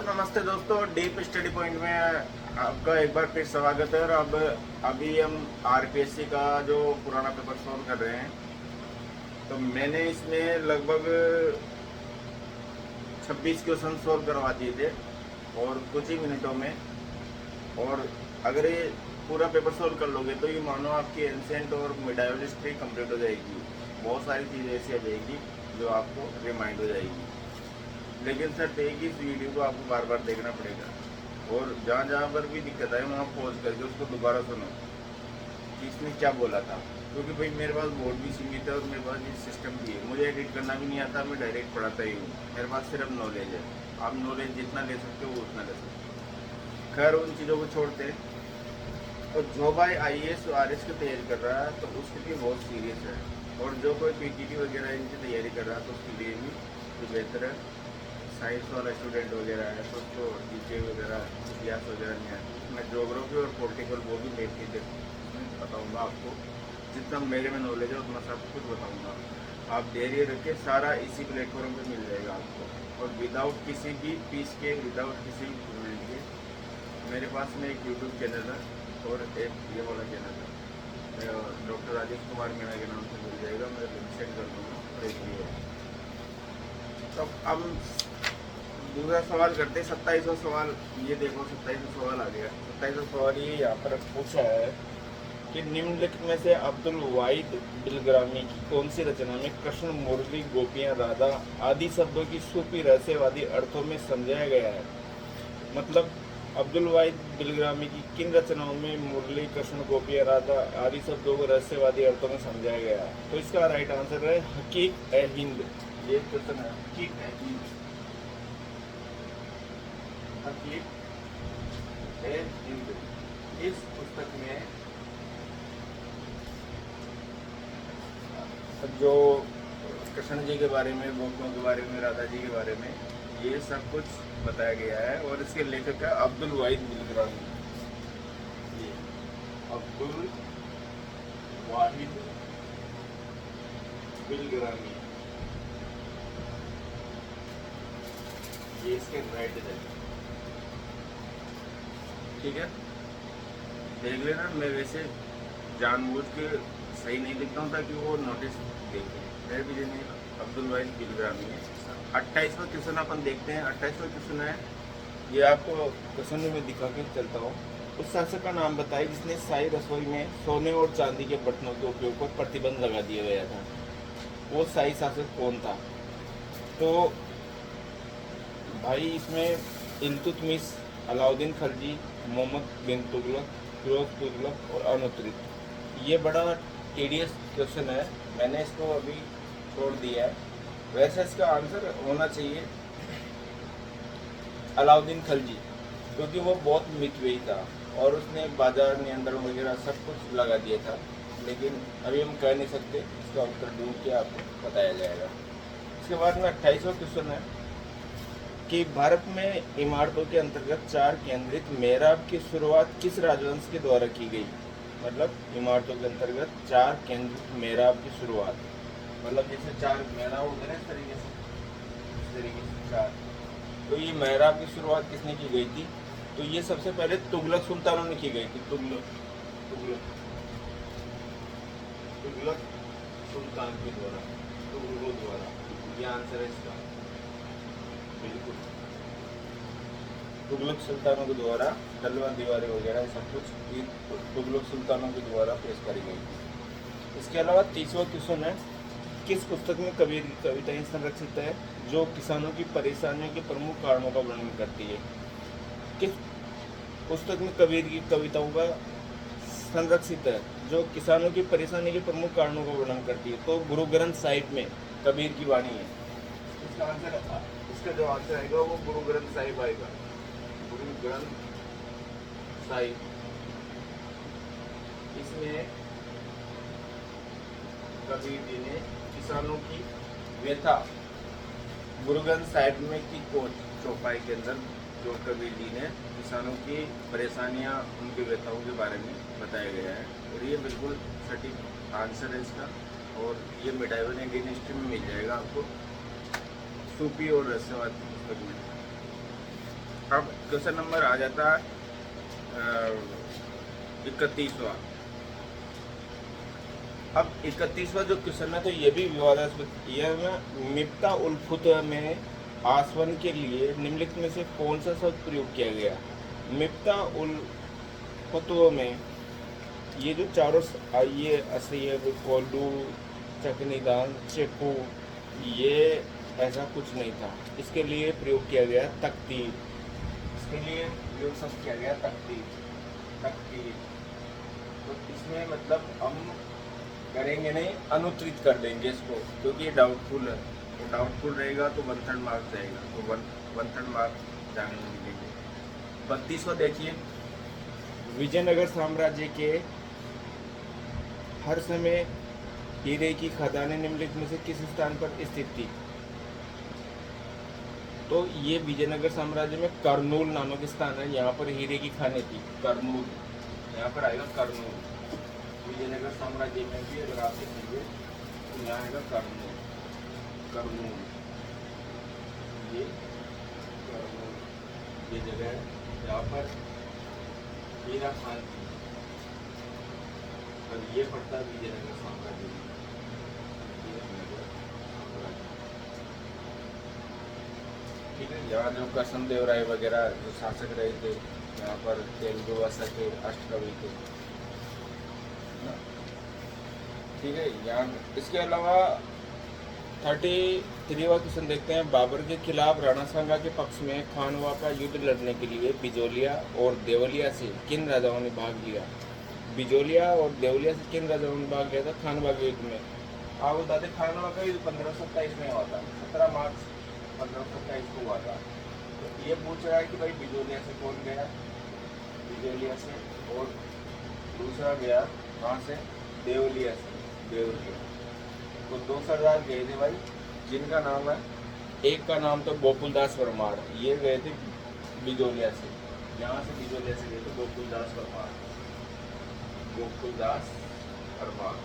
नमस्ते दोस्तों, deep study point में आपका एक बार फिर स्वागत है। और अब अभी हम आरपीएससी का जो पुराना पेपर सॉल्व कर रहे हैं। तो मैंने इसमें लगभग 26 क्वेश्चन सॉल्व करवा दिए थे और कुछ ही मिनटों में। और अगर ये पूरा पेपर सॉल्व कर लोगे तो ये मानो आपकी एंसेंट और मिडाइवल हिस्ट्री कंप्लीट हो जाएगी। बहुत सारी चीज़ें ऐसी आ जाएगी जो आपको रिमाइंड हो जाएगी। लेकिन सर एक ही इस वीडियो को आपको बार बार देखना पड़ेगा और जहाँ जहाँ पर भी दिक्कत आए वहाँ पॉज करके उसको दोबारा सुनो कि इसने क्या बोला था। क्योंकि भाई मेरे पास बोर्ड भी सीमित है और मेरे पास ये सिस्टम भी है। मुझे एडिट करना भी नहीं आता, मैं डायरेक्ट पढ़ाता ही हूँ। मेरे पास सिर्फ नॉलेज है। आप नॉलेज जितना ले सकते हो वो उतना ले सकते हो। खैर उन चीज़ों को छोड़ते हैं। और जो भाई IAS और RS की तैयारी कर रहा है तो उसके लिए बहुत सीरियस है। और जो कोई PTT वगैरह इनकी तैयारी कर रहा है तो उसके लिए भी तो बेहतर है। साइंस वाला स्टूडेंट वगैरह है तो उसको जीके वगैरह इतिहास वगैरह नहीं है। मैं ज्योग्राफी और पॉलिटिकल वो भी मेन चीज़ें बताऊँगा आपको। जितना मेरे में नॉलेज है उतना सब कुछ बताऊँगा। आप धैर्य रखिए, सारा इसी प्लेटफॉर्म पे मिल जाएगा आपको। और विदाउट किसी भी फीस के, विदाउट किसी भी पेमेंट के। मेरे पास में एक यूट्यूब चैनल है और एक ये वाला चैनल है। डॉक्टर राजेश कुमार मीणा के नाम से मिल जाएगा। मैं लिंक सेंड कर दूँगा। और एक ये है। तो अब दूसरा सवाल करते हैं। 27वां सवाल ये देखो, 27वां सवाल आ गया। 27वां सवाल ये यहाँ पर पूछा है कि निम्नलिखित में से अब्दुल वाहिद बिलग्रामी की कौन सी रचना में कृष्ण, मुरली, गोपियाँ, राधा आदि शब्दों की सूफी रहस्यवादी अर्थों में समझाया गया है। मतलब अब्दुल वाहिद बिलग्रामी की किन रचनाओं में मुरली, कृष्ण, गोपियाँ, राधा आदि शब्दों को रहस्यवादी अर्थों में समझाया गया है। तो इसका राइट आंसर है हकीक ए हिंद। ये क्वेश्चन है हकीक ए हिंद। हकीक ए हिंद इस पुस्तक में जो कृष्ण जी के बारे में, गोपियों के बारे में, राधा जी के बारे में ये सब कुछ बताया गया है। और इसके लेखक है अब्दुल वाहिद बिलग्रामी। ये अब्दुल वाहिद बिलग्रामी, ये इसके राइट है। ठीक है, देख लेना। मैं वैसे जानबूझ के सही नहीं लिखता हूँ ताकि वो नोटिस देखें। मेरे भी नहीं, अब्दुल वाहिद बिलग्रामी है। 28वां क्वेश्चन अपन देखते हैं। 28वां क्वेश्चन है, ये आपको क्वेश्चन में मैं दिखा के चलता हूँ। उस शासक का नाम बताइए जिसने शाही रसोई में सोने और चांदी के बर्तनों के उपयोग पर प्रतिबंध लगा दिया गया था। वो शाही शासक कौन था? तो भाई इसमें इल्तुतमिश, अलाउद्दीन खलजी, मोहम्मद बिन तुगलक, फिरोज तुगलक और अनुतरित। ये बड़ा टीडियस क्वेश्चन है, मैंने इसको अभी छोड़ दिया है। वैसे इसका आंसर होना चाहिए अलाउद्दीन खलजी, क्योंकि वो बहुत मितव्ययी था और उसने बाजार नियंत्रण वगैरह सब कुछ लगा दिया था। लेकिन अभी हम कह नहीं सकते, इसका उत्तर ढूंढ के आपको बताया जाएगा। इसके बाद में 28वां क्वेश्चन है कि भारत में इमारतों के अंतर्गत 4 केंद्रित मेहराब की शुरुआत किस राजवंश के द्वारा की गई? मतलब इमारतों के अंतर्गत 4 केंद्रित मेहराब की शुरुआत, मतलब जैसे 4 मेहराब होते हैं इस तरीके से 4। तो ये मेहराब की शुरुआत किसने की गई थी? तो ये सबसे पहले तुगलक सुल्तानों ने की गई थी। तुगलक सुल्तान के द्वारा, तुगलकों द्वारा। ये आंसर है इसका, बिल्कुल तुगलक सुल्तानों के द्वारा। तलवार दीवारें वगैरह सब कुछ तुगलक सुल्तानों के द्वारा पेश करी गई थी। इसके अलावा 30वां क्वेश्चन है, किस पुस्तक में कबीर की कविताएं संरक्षित है जो किसानों की परेशानियों के प्रमुख कारणों का वर्णन करती है? किस पुस्तक में कबीर की कविताओं का संरक्षित है जो किसानों की परेशानी के प्रमुख कारणों का वर्णन करती है? तो गुरु ग्रंथ साहिब में कबीर की वाणी है। इसका आंसर, इसका जो आंसर आएगा वो गुरु ग्रंथ साहिब आएगा। गुरु ग्रंथ साहिब, इसमें कबीर जी ने किसानों की व्यथा गुरु ग्रंथ साहिब में की चौपाई के अंदर जो कबीर जी ने किसानों की परेशानियां, उनकी व्यथाओं के बारे में बताया गया है। और ये बिल्कुल सटीक आंसर है इसका। और ये मिडाइवल इंडियन हिस्ट्री में मिल जाएगा आपको, सूफी और रहस्यवाद की पुस्तक में। अब क्वेश्चन नंबर आ जाता 31वां। अब 31वां जो क्वेश्चन है तो ये भी विवादास्पद। यह में मिफ्ता उल फुतह में आसवन के लिए निम्नलिखित में से कौन सा शब्द प्रयोग किया गया? मिफ्ता उल फुतह में ये जो चारों ये असैयब, कोल्डू, चकनीदान, चेकू, ये ऐसा कुछ नहीं था। इसके लिए प्रयोग किया गया तकतीर। इसके लिए प्रयोग शब्द किया गया तकतीर। तकतीर तो इसमें मतलब हम करेंगे नहीं, अनुत्तरित कर देंगे इसको, क्योंकि ये डाउटफुल है। तो डाउटफुल रहेगा तो 1 3rd मार्क्स जाएगा, तो 1 3rd मार्क्स जाने में मिलेंगे। 32वां देखिए, विजयनगर साम्राज्य के हर समय हीरे की खदानें निम्नलिखित में से किस स्थान पर स्थित थी? तो ये विजयनगर साम्राज्य में करनूल नामक स्थान है, यहाँ पर हीरे की खानें थी। करनूल, यहाँ पर आएगा करनूल। विजयनगर साम्राज्य में भी अगर आप देखेंगे तो यहाँ आएगा करनूल। करनूल, ये करनूल ये जगह है यहाँ पर हीरा खान थी, और ये पड़ता है विजयनगर साम्राज्य में। ठीक है, यहाँ जो कृष्णदेव राय वगैरह जो शासक रहे थे, यहाँ पर तेलुगु भाषा के अष्टकवि थे। ठीक है, यहाँ इसके अलावा 33वां क्वेश्चन देखते हैं। बाबर के खिलाफ राणा सांगा के पक्ष में खानवा का युद्ध लड़ने के लिए बिजोलिया और देवलिया से किन राजाओं ने भाग लिया? बिजोलिया और देवलिया से किन राजाओं ने भाग लिया था खानवा के युद्ध में? आप बताते खानवा का युद्ध 1527 में हुआ था, 17 मार्च 1527 को हुआ था। तो ये पूछ रहा है कि भाई बिजोलिया से कौन गया? बिजोलिया से, और दूसरा गया कहाँ से? देवलिया से। देवलिया तो 2 सरदार गए थे भाई, जिनका नाम है, एक का नाम तो गोकुलदास परमार, ये गए थे बिजोलिया से। यहाँ से बिजोलिया से गए थे गोकुलदास परमार। गोकुलदास परमार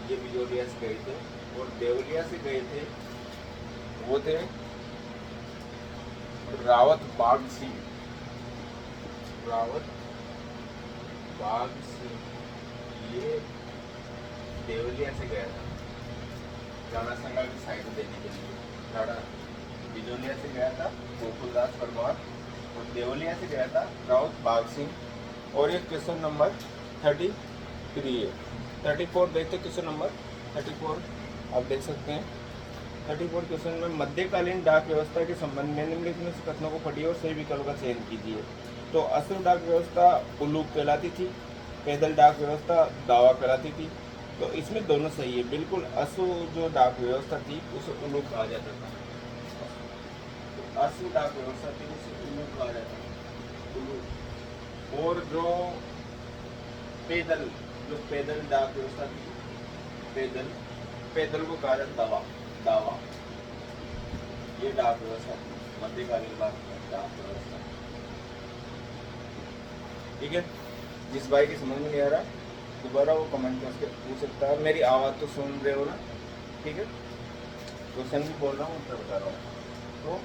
ये बिजोलिया से गए थे, और देवलिया से गए थे वो थे रावत बाग सिंह। रावत बाग सिंह ये देवलिया से गया था राणा सांगा की साइड देने के लिए। राणा बिजोलिया से गया था गोकुलदास परमार, और देवलिया से गया था रावत बाग सिंह। और ये क्वेश्चन नंबर 33 है। 34 देखते क्वेश्चन नंबर 34, आप देख सकते हैं। 34 क्वेश्चन में मध्यकालीन डाक व्यवस्था के संबंध में निम्नलिखित में से कथनों को पढ़िए और सही विकल्प का चयन कीजिए। तो अश्व डाक व्यवस्था उलूक कहलाती थी, पैदल डाक व्यवस्था दावा कहलाती थी। तो इसमें दोनों सही है, बिल्कुल। अश्व जो डाक व्यवस्था थी उसे उलूक कहा जाता था। तो अश्व डाक व्यवस्था थी उसे उलूक कहा जाता था, उलूक। और जो पैदल डाक व्यवस्था थी, पैदल को कहा जाता दावा। दावा ये डाक व्यवस्था थी, मध्यकालीन डाक व्यवस्था। ठीक है, जिस भाई की समझ में नहीं आ रहा दोबारा वो कमेंट करके पूछ सकता है। मेरी आवाज़ तो सुन रहे हो ना? ठीक है, क्वेश्चन भी बोल रहा हूँ, उत्तर बता रहा हूँ। तो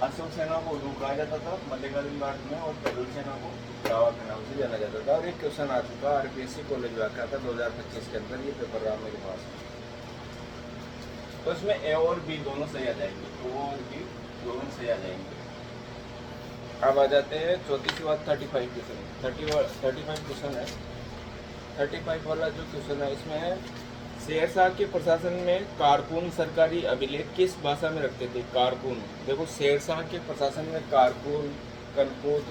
अशोक सेना को उलूक कहा जाता था मध्यकालीन भारत में, और पैदल सेना को दावा के नाम से जाना जाता था। और एक क्वेश्चन आ चुका RPSC कॉलेज वाक़ा था 2025 के अंदर, ये पेपर रहा मेरे पास। तो इसमें A और B दोनों सही आ जाएंगे, O और B दोनों सही आ जाएंगे। अब आ जाते हैं 34 बात 35 क्वेश्चन। 35 क्वेश्चन है। 35 वाला जो क्वेश्चन है इसमें है, शेरशाह के प्रशासन में कारकुन सरकारी अभिलेख किस भाषा में रखते थे? कारकुन, देखो शेरशाह के प्रशासन में कारकुन, कनकूत,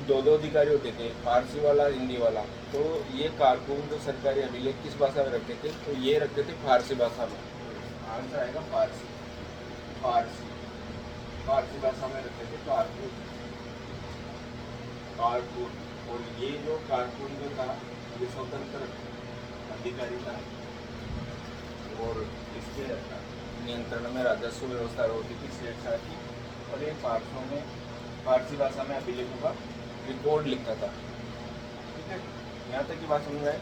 2 अधिकारी होते थे, फारसी वाला, हिंदी वाला। तो ये कारकुन जो सरकारी अभिलेख किस भाषा में रखते थे? तो ये रखते थे फारसी भाषा में। आंसर आएगा फारसी। फारसी भाषा में रखते थे कारकुन। और ये जो कारकुन जो था ये स्वतंत्र अधिकारी था, और इसके नियंत्रण में राजस्व व्यवस्था होती थी शेरशाह की। और ये फारसी भाषा में अभिलेखों का रिकॉर्ड लिखता था। ठीक है, यहाँ तक की बात समझ आए।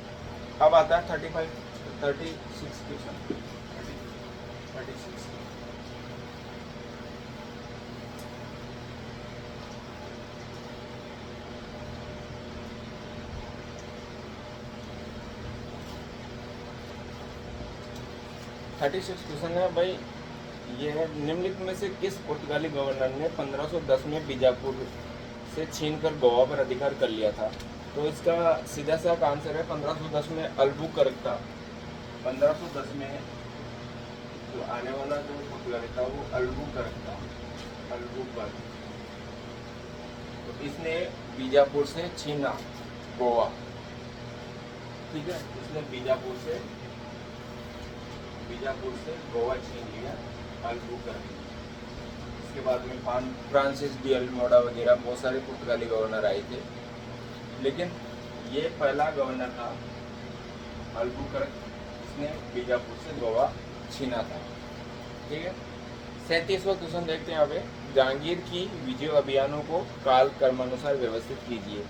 अब आता है 36 क्वेश्चन। 36 36 क्वेश्चन है भाई। ये है, निम्नलिखित में से किस पुर्तगाली गवर्नर ने 1510 में बीजापुर से छीनकर गोवा पर अधिकार कर लिया था? तो इसका सीधा सा आंसर है 1510 में अल्बुकर्क था। 1510 में जो आने वाला जो पुर्तगाली था वो अल्बुकर्क था, अल्बुकर्क। तो इसने बीजापुर से छीना गोवा, ठीक है, इसने बीजापुर से गोवा छीन लिया, अल्बुकर्क। इसके बाद में फ्रांसिस डी अल्मोड़ा वगैरह बहुत सारे पुर्तगाली गवर्नर आए थे, लेकिन ये पहला गवर्नर था अल्बुकर्क, इसने बीजापुर से गोवा छीना था, ठीक है। 37वां क्वेश्चन देखते हैं। यहाँ पे जहांगीर की विजय अभियानों को काल क्रमानुसार व्यवस्थित कीजिए।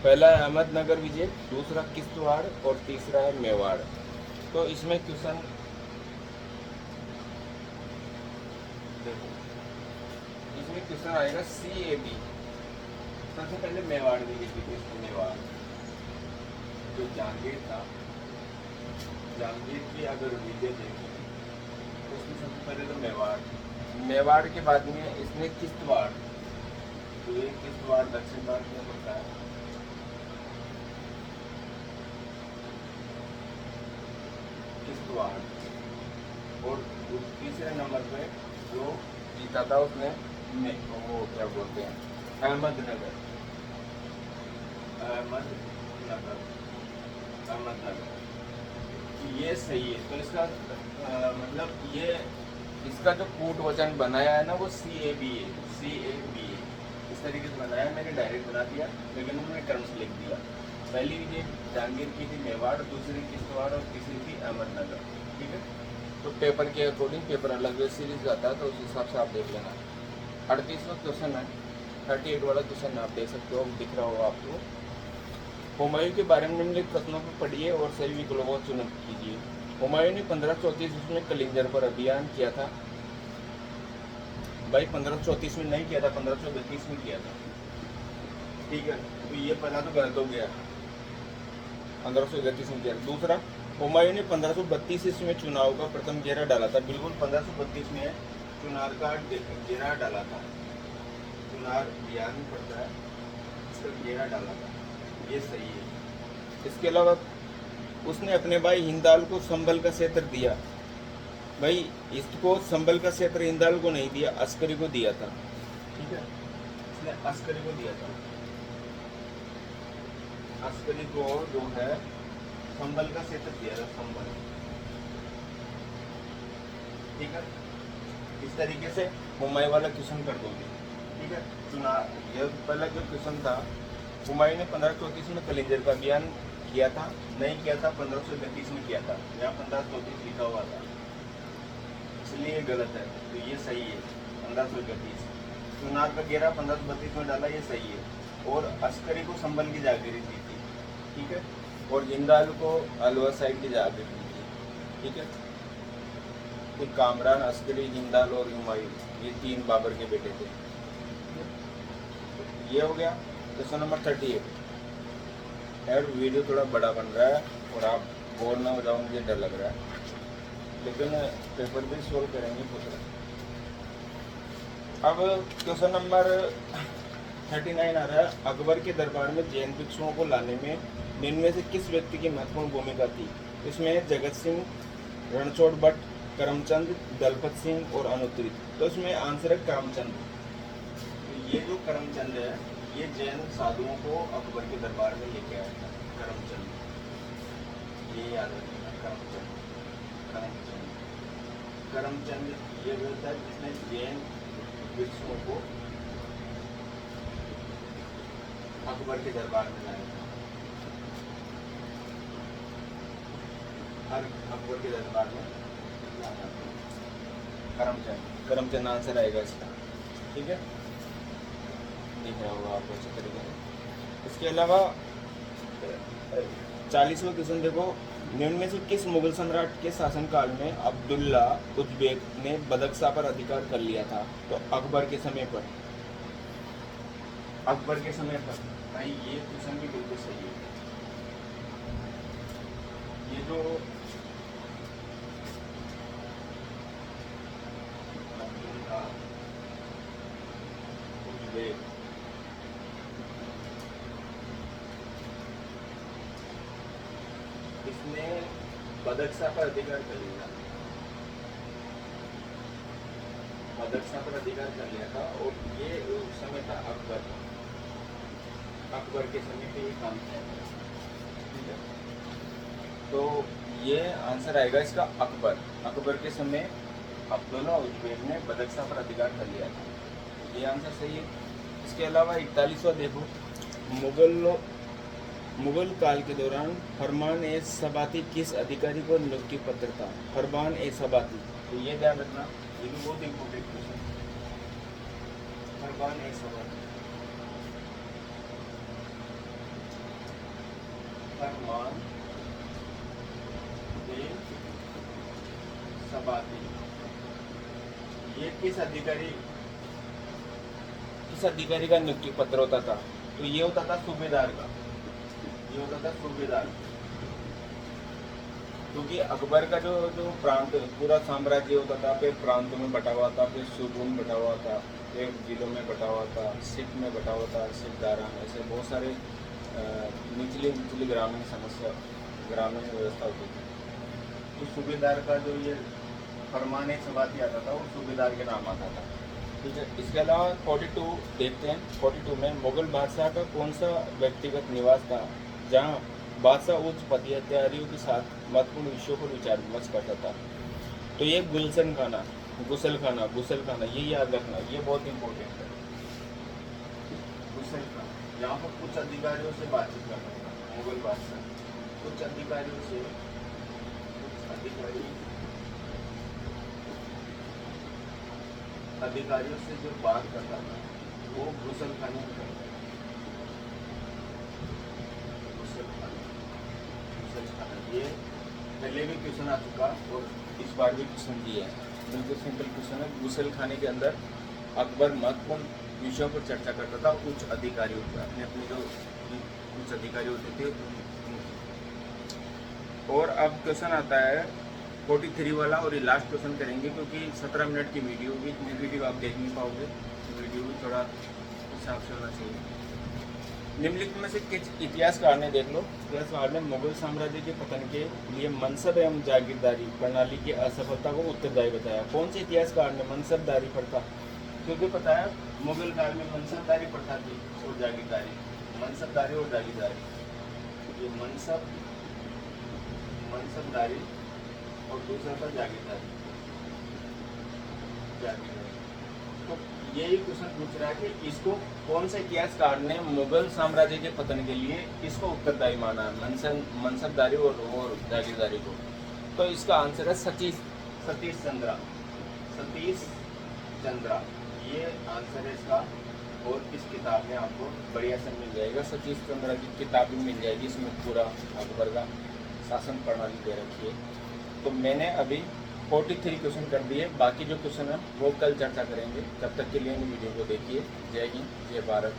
पहला है अहमदनगर विजय, दूसरा किश्तवाड़ और तीसरा है मेवाड़। तो इसमें क्वेश्चन देखो, इसमें क्वेश्चन आएगा CAB। सबसे पहले मेवाड़ विजय की थी, इसको मेवाड़ जो जहांगीर था, जहांगीर की अगर विजय देखी तो उसमें सबसे पहले तो मेवाड़ के बाद में इसने किश्तवाड़, तो ये किश्तवाड़ दक्षिण भारत में पड़ता है, किश्तवाड़। और तीसरे नंबर पे जो जीता था उसने वो क्या बोलते हैं, अहमदनगर। ये सही है। तो इसका मतलब ये इसका जो कूट वचन बनाया है ना वो CAB है, इस तरीके से बनाया। मैंने डायरेक्ट बना दिया, लेकिन उन्होंने क्रम से लिख दिया। पहली विजय जहांगीर की थी मेवाड़, दूसरी किश्तवाड़ और तीसरी थी अहमदनगर, ठीक है। तो पेपर के अकॉर्डिंग पेपर अलग सीरीज आता है, तो उस हिसाब से आप देख लेना। 38वां क्वेश्चन है, 38 वाला क्वेश्चन आप देख सकते हो, दिख रहा होगा आपको। हुमायूं के बारे में निम्नलिखित प्रश्नों को पढ़िए और सही विकल्पों को चुनित कीजिए। हुमायूं ने 1534 में कलिंजर पर अभियान किया था। भाई 1534 में नहीं किया था, 1532 में किया था, ठीक है। तो ये पहला तो गलत हो गया, 1531 में किया। दूसरा, हुमायूं ने 1532 ईस्वी में चुनाव का प्रथम घेरा डाला था। बिल्कुल 1532 में चुनाव का घेरा डाला था, चुनाव अभियान पड़ता है, इसका घेरा डाला था, ये सही है। इसके अलावा उसने अपने भाई हिंदाल को संभल का क्षेत्र दिया। भाई इसको संभल का क्षेत्र हिंदाल को नहीं दिया, अस्करी को दिया था, ठीक है, इसने अस्करी को दिया था। अस्करी को जो है संभल का क्षेत्र दिया था, संभल, ठीक है। इस तरीके से हुमायूं वाला क्वेश्चन कर दोगे, ठीक है। चुनाव यह पहला जो क्वेश्चन था, हुमायूं ने 1534 में कलिंजर का अभियान किया था, नहीं किया था, 1532 में किया था। यहाँ 1534 लिखा हुआ था, इसलिए गलत है, तो ये सही है 1532। चुनाव का घेरा 1532 में डाला, ये सही है। और अस्करी को संभल की जागीरी दी थी, ठीक है। और जिंदाल को अलवर साइड की जागीरी दी थी, ठीक है। तो कामरान, अस्करी, जिंदाल और हुमायूं, ये तीन बाबर के बेटे थे। ये हो गया क्वेश्चन नंबर 38। यार वीडियो थोड़ा बड़ा बन रहा है और आप बोर ना हो जाओ, मुझे डर लग रहा है, लेकिन पेपर भी सोल्व करेंगे पूरा। अब क्वेश्चन नंबर 39 आ रहा है, अकबर के दरबार में जैन भिक्षुओं को लाने में निम्न में से किस व्यक्ति की महत्वपूर्ण भूमिका थी? इसमें जगत सिंह, रणछोड़ भट्ट, करमचंद, दलपत सिंह और अनुत्तरित। तो इसमें आंसर है करमचंद। तो ये जो करमचंद है, ये जैन साधुओं को अकबर के दरबार में लेके आया था, करमचंद, ये याद रखना, करमचंद। करमचंद ये होता है जिसने जैन भिक्षुओं को अकबर के दरबार में लाया था, हर अकबर के दरबार में लाया था करमचंद आंसर आएगा इसका, ठीक है, दिख रहा होगा आपको अच्छे तरीके से। इसके अलावा 40वां क्वेश्चन देखो, निम्न में से किस मुगल सम्राट के शासनकाल में अब्दुल्ला उज़्बेक ने बदख्शा पर अधिकार कर लिया था? तो अकबर के समय पर, अकबर के समय पर। भाई ये क्वेश्चन भी बिल्कुल सही है। ये जो बदक्षा पर अधिकार कर लिया, बदक्षा पर अधिकार कर लिया था। और ये उस समय था अकबर, अकबर के समय पे ये काम किया था, ठीक है। तो ये आंसर आएगा इसका अकबर, अकबर के समय अब्दुल्ला उज़्बेक ने बदक्षा पर अधिकार कर लिया था, ये आंसर सही है। इसके अलावा 41वां देखो, मुगल काल के दौरान फरमान ए सबाती किस अधिकारी को नियुक्ति पत्र था? फरमान ए सबाती, तो ये ध्यान रखना, ये भी बहुत इंपॉर्टेंट क्वेश्चन। फरमान ए सबाती, फरमान ए सबाती, ये किस अधिकारी का नियुक्ति पत्र होता था? तो ये होता था सूबेदार का, ये होता था सूबेदार। क्योंकि अकबर का जो प्रांत पूरा साम्राज्य होता था, फिर प्रांतों में बटा हुआ था, फिर सूबों में बटा हुआ था, फिर जिलों में बटा हुआ था, सिख में बटा हुआ था, सिख दारा में, ऐसे बहुत सारे निचली ग्रामीण ग्रामीण व्यवस्था होती थी। तो सूबेदार का जो ये फरमाने सबाती आता था, वो सूबेदार के नाम आता था, ठीक है। इसके अलावा 42 देखते हैं। 42 में मुगल बादशाह का कौन सा व्यक्तिगत निवास था जहां बादशाह उच्च पदाधिकारियों के साथ महत्वपूर्ण विषयों पर विचार विमर्श करता था? तो ये गुलशन खाना, गुसल खाना, ये याद रखना, ये बहुत इंपॉर्टेंट है। गुसल खाना, यहाँ पर कुछ अधिकारियों से बातचीत करना था मुगल बादशाह, कुछ अधिकारियों से जो बात करता था वो गुसल खाने में करता था। गुसल खाना, ये पहले भी क्वेश्चन आ चुका और इस बार भी क्वेश्चन दिए हैं, बिल्कुल सिंपल क्वेश्चन है। गुसल खाने के अंदर अकबर महत्वपूर्ण विषयों पर चर्चा करता था उच्च अधिकारियों पर, अपने जो उच्च अधिकारी होते थे। और अब क्वेश्चन आता है 43 वाला, और ये लास्ट क्वेश्चन करेंगे क्योंकि 17 मिनट की वीडियो भी, इतनी वीडियो आप देख नहीं पाओगे, तो वीडियो भी थोड़ा हिसाब से होना चाहिए। निम्नलिखित में से किस इतिहासकार ने, देख लो, इतिहासकार ने मुगल साम्राज्य के पतन के लिए मनसब एवं जागीरदारी प्रणाली की असफलता को उत्तरदायी बताया? कौन से इतिहासकार ने मनसबदारी प्रथा, क्योंकि पता है मुगल काल में मनसबदारी प्रथा थी और जागीरदारी, मनसबदारी और जागीरदारी, ये मनसबदारी और दूसरा था जागीरदारी। तो यही क्वेश्चन पूछ रहा है कि इसको कौन से इतिहासकार ने मुगल साम्राज्य के पतन के लिए इसको उत्तरदायी माना, मनसबदारी और जागीरदारी को? तो इसका आंसर है सतीश चंद्रा, ये आंसर है इसका। और इस किताब में आपको बढ़िया से मिल जाएगा, सतीश चंद्रा की किताब भी मिल जाएगी, इसमें पूरा अकबर का शासन प्रणाली दे रखी है। तो मैंने अभी 43 क्वेश्चन कर दिए, बाकी जो क्वेश्चन है वो कल चर्चा करेंगे। तब तक के लिए वीडियो को देखिए। जय हिंद, जय भारत।